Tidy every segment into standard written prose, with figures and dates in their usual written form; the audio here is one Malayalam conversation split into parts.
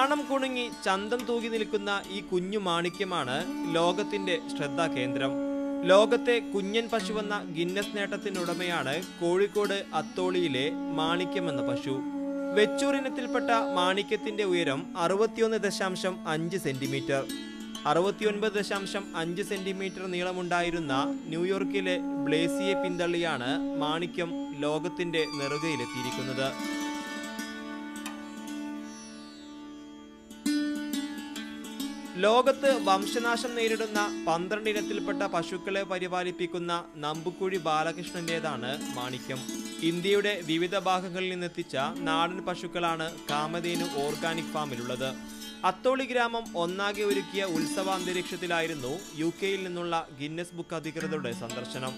ചാണം കുണുങ്ങി ചന്തം തൂകി നിൽക്കുന്ന ഈ കുഞ്ഞു മാണിക്യമാണ് ലോകത്തിന്റെ ശ്രദ്ധാകേന്ദ്രം. ലോകത്തെ കുഞ്ഞൻ പശുവെന്ന ഗിന്നസ് നേട്ടത്തിനുടമയാണ് കോഴിക്കോട് അത്തോളിയിലെ മാണിക്യം എന്ന പശു. വെച്ചൂർ ഇനത്തിൽപ്പെട്ട മാണിക്യത്തിന്റെ ഉയരം 61.5 സെന്റിമീറ്റർ. 69.5 സെന്റിമീറ്റർ നീളമുണ്ടായിരുന്ന ന്യൂയോർക്കിലെ ബ്ലേസിയെ പിന്തള്ളിയാണ് മാണിക്യം ലോകത്തിന്റെ നെറുകയിലെത്തിയിരിക്കുന്നത്. ലോകത്ത് വംശനാശം നേരിടുന്ന 12 ഇനത്തിൽപ്പെട്ട പശുക്കളെ പരിപാലിപ്പിക്കുന്ന നമ്പുക്കുഴി ബാലകൃഷ്ണന്റേതാണ് മാണിക്യം. ഇന്ത്യയുടെ വിവിധ ഭാഗങ്ങളിൽ നിന്നെത്തിച്ച നാടൻ പശുക്കളാണ് കാമധേനു ഓർഗാനിക് ഫാമിലുള്ളത്. അത്തോളി ഗ്രാമം ഒന്നാകെ ഒരുക്കിയ ഉത്സവാന്തരീക്ഷത്തിലായിരുന്നു UK-യിൽ നിന്നുള്ള ഗിന്നസ് ബുക്ക് അധികൃതരുടെ സന്ദർശനം.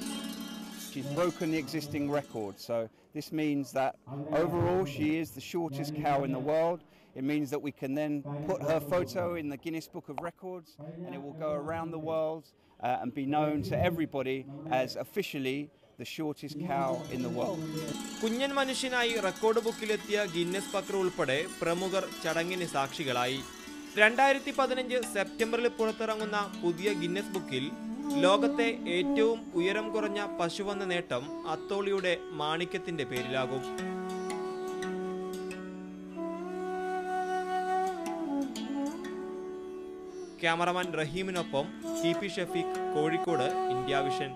She's broken the existing record, so this means that overall she is the shortest cow in the world. It means that we can then put her photo in the Guinness Book of Records and it will go around the world and be known to everybody as officially the shortest cow in the world. കുഞ്ഞൻ മനുഷ്യനായി റെക്കോർഡ് ബുക്കിലെത്തിയ ഗിന്നസ് പക്ര ഉൾപ്പെടെ പ്രമുഖർ ചടങ്ങിന് സാക്ഷികളായി. 2015 സെപ്റ്റംബറിൽ പുറത്തിറങ്ങുന്ന പുതിയ ഗിന്നസ് ബുക്കിൽ ലോകത്തെ ഏറ്റവും ഉയരം കുറഞ്ഞ പശുവെന്ന നേട്ടം അത്തോളിയുടെ മാണിക്യത്തിന്റെ പേരിലാകും. ക്യാമറമാൻ റഹീമിനൊപ്പം TP Shafeeq, Kozhikode, India vision.